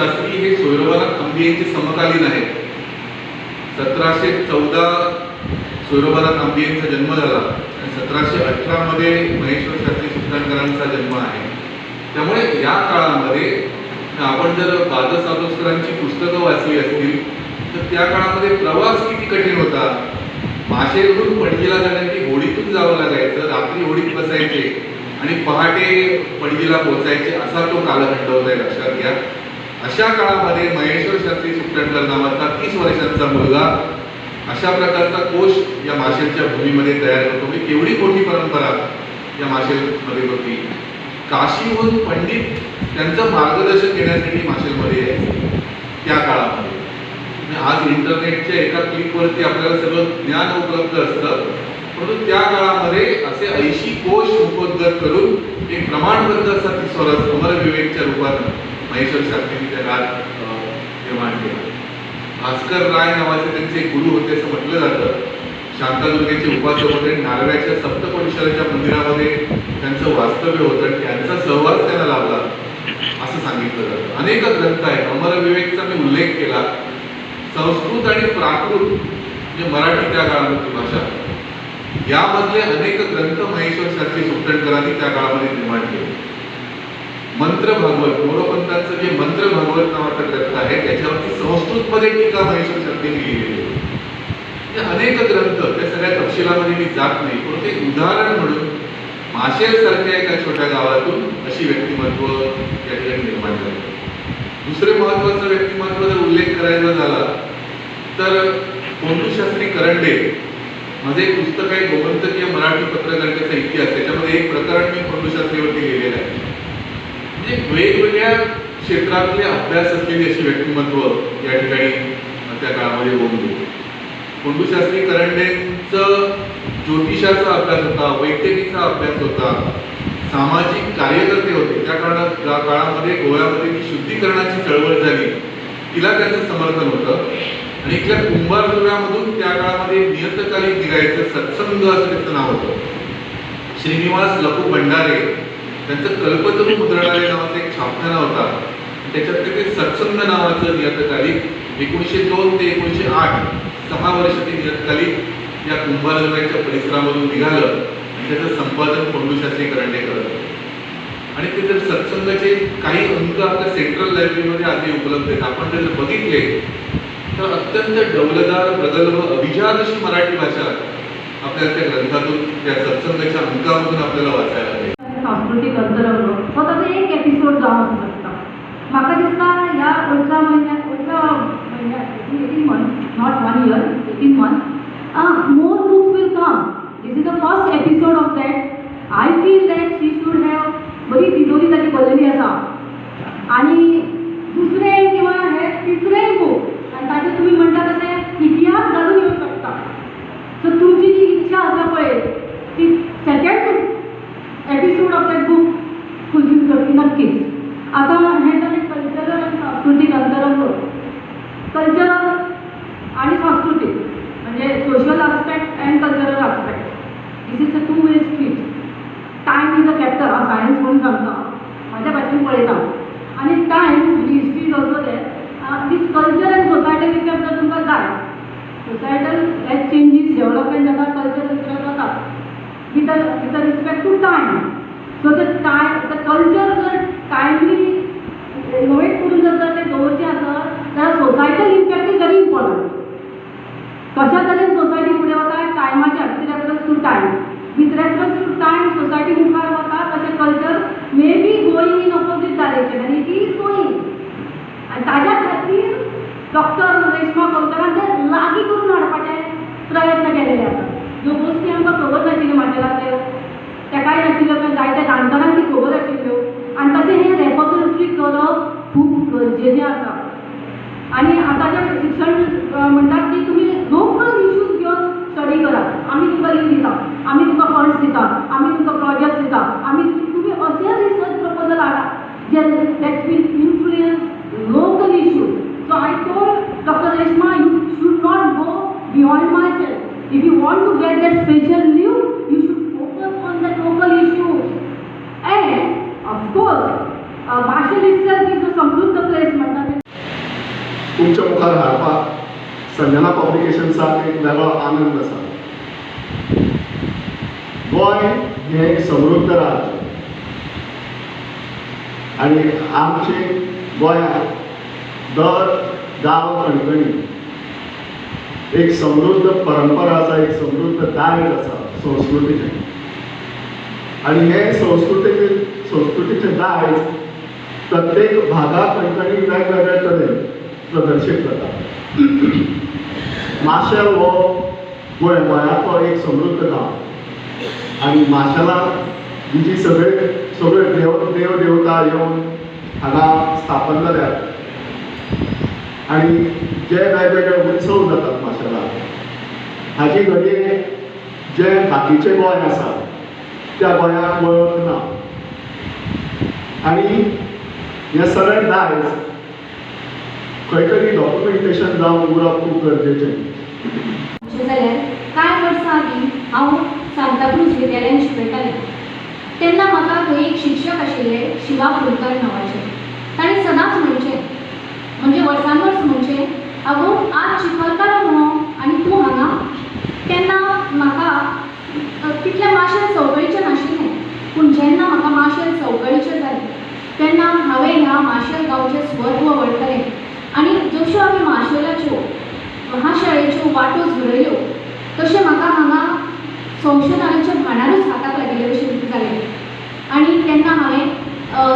शास्त्री हे सोयरोबानाथ आंबियांचे समकालीन आहेत. 1714 सोयरोबानाथ आंबियांचा जन्म झाला आणि 1718 मध्ये महेश्वर शास्त्री सुलतानकरांचा जन्म आहे. त्यामुळे या काळामध्ये आपण जर बाद सालोस्करांची पुस्तकं वाचली असतील तर त्या काळामध्ये प्रवास किती कठीण होता. माशेलहून पणजीला जाण्यासाठी होडीतून जावं लागायचं, रात्री होडीत बसायचे आणि पहाटे पणजीला पोहोचायचे, असा तो कालखंड होता, लक्षात घ्या. अशा काळामध्ये महेश्वर शास्त्री सुलतानकर नावाचा 30 वर्षांचा मुलगा अशा प्रकारचा कोश या माशेलच्या भूमीमध्ये तयार होतो. म्हणजे केवढी मोठी परंपरा या माशेलमध्ये होती. काशीहून पंडित त्यांचं मार्गदर्शन घेण्यासाठी माशेलमध्ये यायचे त्या काळामध्ये. आज इंटरनेटच्या एका क्लिकवरती आपल्याला सगळं ज्ञान उपलब्ध असतं, परंतु त्या काळामध्ये असे 80 कोश मुखोद्गत करून एक प्रमाणबद्ध असा 30 वर्ष अमरविवेकच्या रूपात महेश्वर शास्त्रींनी त्या काळात निर्माण केला. भास्कर राय नावाचे त्यांचे गुरु होते असं म्हटलं जातं. शांतादुर्गेचे उपासक होते. नारव्याच्या सप्तकोटीश्वराच्या मंदिरामध्ये त्यांचं वास्तव्य होतं आणि त्यांचा सहवास त्यांना लाभला असं सांगितलं जातं. अनेक ग्रंथ आहेत. अमरविवेकचा मी उल्लेख केला. संस्कृत आणि प्राकृत म्हणजे मराठी त्या काळामधली भाषा, यामधले अनेक ग्रंथ महेश्वर शास्त्री सुलतानकरांनी त्या काळामध्ये निर्माण केले. मंत्र भागवत, मोरोपंतांचं जे मंत्र भागवत नावाचा ग्रंथ आहे त्याच्यावरती संस्कृतमध्ये टीका महेश्वर शास्त्रींनी लिहिलेली आहे. अनेक ग्रंथ, त्या सगळ्या तपशिलामध्ये मी जात नाही, पण ते उदाहरण म्हणून माशेल सारख्या एका छोट्या गावातून अशी व्यक्तिमत्व या ठिकाणी निर्माण झाली. दुसरे महत्वाचं व्यक्तिमत्व जर उल्लेख करायचा झाला तर कोंडूशास्त्री करंडे. माझे एक पुस्तक आहे गोमंतकीय मराठी पत्रकारितेचा इतिहास, त्याच्यामध्ये एक प्रकरण मी कोंडूशास्त्रीवरती लिहिलेलं आहे. म्हणजे वेगवेगळ्या क्षेत्रातले अभ्यास असलेली अशी व्यक्तिमत्व या ठिकाणी त्या काळामध्ये होऊन गेली. कोंडूशास्त्री करंडेंचं ज्योतिषाचा अभ्यास होता, वैद्यकीचा अभ्यास होता, सामाजिक कार्यकर्ते होते. त्या काळामध्ये गोव्यामध्ये जी शुद्धीकरणाची चळवळ झाली तिला त्यांचं समर्थन होतं. आणि इथल्या कुंभारजुव्यामधून त्या काळामध्ये नियतकालिक निघायचं सत्संग असं त्याचं नाव होतं. श्रीनिवास लपू भंडारे त्यांचं कल्पतरू मुद्रणालय नावाचा एक छापखाना होता. त्याच्यात ते सत्संग नावाचं नियतकालिक 1902 ते 1908 6 वर्ष ते नियतकालिक या कुंभारजुव्याच्या परिसरामधून निघालं आणि त्याचं संपादन कोंडूशास्त्री करंडे करत. आणि ते जर सत्संगाचे काही अंक आपल्या सेंट्रल लायब्ररीमध्ये आधी उपलब्ध आहेत. आपण जर बघितले तर अत्यंत डौलदार, प्रगल्भ, अभिजात अशी मराठी भाषा आपल्याला त्या ग्रंथातून, त्या सत्संगाच्या अंकामधून आपल्याला वाचायला मिळेल. सांस्कृतिक अंतरंग फक्त एक एपिसोड जाऊन असू शकता. म्हाका दिसता ह्या पुढच्या महिन्यात 18 months, not 1 year, 18 months, more books will come. This is the first episode of that. I feel that she should have बरी तिजोरी ताची भरलेली आसा आणि दुसरे किंवा हे तिसरे बूक आणि ताचे तुम्ही म्हणटा तसे इतिहास घालून येऊ शकता. सो तुमची जी इच्छा आसा पळय ती second episode of that book fulfil करची नक्कीच. आता हे जालें कल्चरल आणि सांस्कृतिक अंतरंग. कल्चरल आणि सांस्कृतिक म्हणजे social aspect and cultural aspect. This is a 2-way street. Time is a factor, हा सायन्स म्हणून सांगता, माझ्या भाशेन पळयता. आणि टायम म्हणजे history is also there. These culture and societal effect जर तुमकां जाय, सोसायटल एज चेंजीस डेव्हलपमेंट जाता, कल्चरल इफेक्ट जाता with respect to time. So the culture जर टायमली इनोवेट करून जर ते दवरचें आसत जाल्यार societal effect is very important. कशा तरेन सोसायटी फुडें वता टायमाच्या with reference to time. With reference to time society मुखार वता तशें culture may be going in opposite direction आनी इट इज गोईंग. आनी ताज्या खातीर डॉक्टर रेश्मा कोलकरान ते लागीं करून हाडपाचे प्रयत्न केलेले आसात. ज्यो गोश्टी आमकां खबर नाशिल्ल्यो माशेलांतल्यो तुमच्या मुखार हाडपाक संजना पब्लिकेशन्साक एक वेगळो आनंद आसा. गोंय हें एक समृद्ध राज्य आनी आमचे गोंयांत दर गांव खणखणी एक समृद्ध परंपरा आसा, एक समृद्ध दायज आसा संस्कृतीचें. आनी हे संस्कृतीचें दायज प्रत्येक भागा खणखणी वेगवेगळे तरेन प्रदर्शीत जाता. माशेल हो गोंयांतलो एक समृद्ध गांव आनी माशेलांत जी सगळे देव देवता येवन हांगा स्थापन जाल्यात आनी जे वेगवेगळे उत्सव जातात माशेलांत हाची घडये जे बाकीचे गोंय आसा त्या गोंयाक वळख ना. आनी हें सगळें दायज खंय तरी डॉक्युमेंटेशन जावन उरप खूब गरजेचें. अशें जाल्यार कांय वर्सां आदीं हांव सांताक्रूज विद्यालयांत शिकयतालें. तेन्ना म्हाका थंय एक शिक्षक आशिल्ले शिवा फुलकर नांवाचे. ताणें सदांच म्हणजे वर्सान वर्स म्हणचे, आगो आज चिखलकारो न्हू आनी तूं हांगा. तेन्ना म्हाका तितलें माशेल चवकळीचें नाशिल्लें, पूण जेन्ना म्हाका माशेल चवकळीचें जालें तेन्ना हांवें ह्या माशेल गांवचें स्वत्व वळखलें. आनी जश्यो आमी माशेलाच्यो महाशाळेच्यो वाटो झुरयल्यो तशें म्हाका हांगा संशोधनाचें भांडारूच हाताक लागिल्लें अशें जालें. आनी तेन्ना हांवें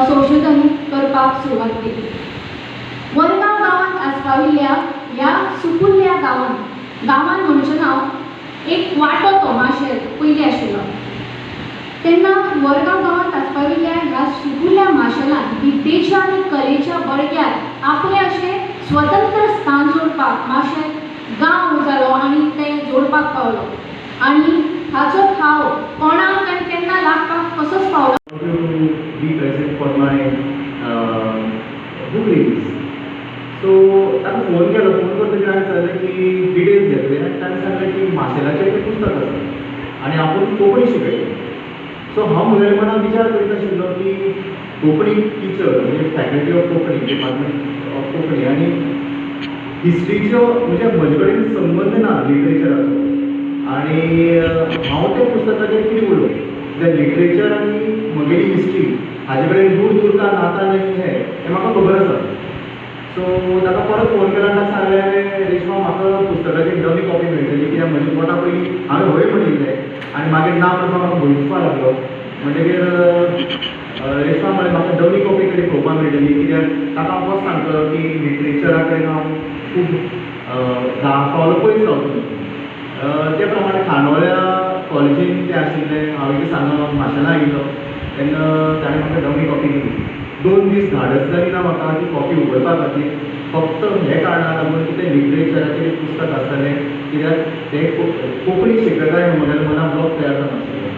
संशोधन करपाक सुरवात केली. वरगांव गांवांत आस्पाविल्ल्या ह्या सुकुल्ल्या गांवांत म्हणचें नांव एक वाटो तो माशेल पयलीं आशिल्लो. तेन्ना वरगांव गांवांत आस्पाविल्ल्या ह्या सुकुल्ल्या माशेलांत विद्येच्या आनी कलेच्या बळग्यार आपलें अशें स्वतंत्र स्थान जोडपाक माशेल गांव जालो आनी तें जोडपाक पावलो. आनी हाचो ठाव कोणाक आनी केन्ना लागपाक कसोच पावलो. Be present for my book release. So ताका फोन केलो. फोन करतकीर हांवें सांगलें की डिटेल्स घेतले आनी ताणें सांगलें की माशेलाचें एक पुस्तक आसा आनी आपूण कोंकणी शिकयता. सो हांव म्हज्या मनान विचार करीत आशिल्लो की कोंकणी टिचर म्हणजे faculty of Konkani, department of Konkani आनी हिस्ट्रीचो म्हणजे म्हजे कडेन संबंद ना लिटरेचराचो. आनी हांव त्या पुस्तकाचेर कितें उलोवं, तें लिटरेचर आनी म्हगेली हिस्ट्री हाजे कडेन दूर दूर का नाता नाही हें म्हाका खबर आसा. सो ताका परत फोन केलो आनी ताका सांगलें, रेश्मा म्हाका पुस्तकाची नवी कॉपी मेळटली कित्याक म्हज्या पोटा पयलीं हांवें हय म्हणिल्लें आनी मागीर ना म्हणून म्हाका भंय दिसपाक लागलो. म्हणटकीर रेश्मा म्हळें म्हाका नवी कॉपी तरी पळोवपाक मेळटली कित्याक ताका हांव फस्ट सांगतलो की लिटरेचरा कडेन हांव खूब 10 पावलां पयस रावतलो. ते प्रमाणे खांडोळ्या कॉलेजीन तें आशिल्लें, हांव एक सांगलो माशेलां येयलो तेन्ना ताणें म्हाका नवी कॉपी दिली. 2 दीस धाडच जाली ना म्हाका ती कॉपी उगडपा खातीर, फक्त हे कारणाक लागून की तें लिटरेचराचें एक पुस्तक आसतालें कित्याक तें कोंकणी शिकयताय म्हज्या मनान ब्लॉक तयार जाता नाशिल्लो.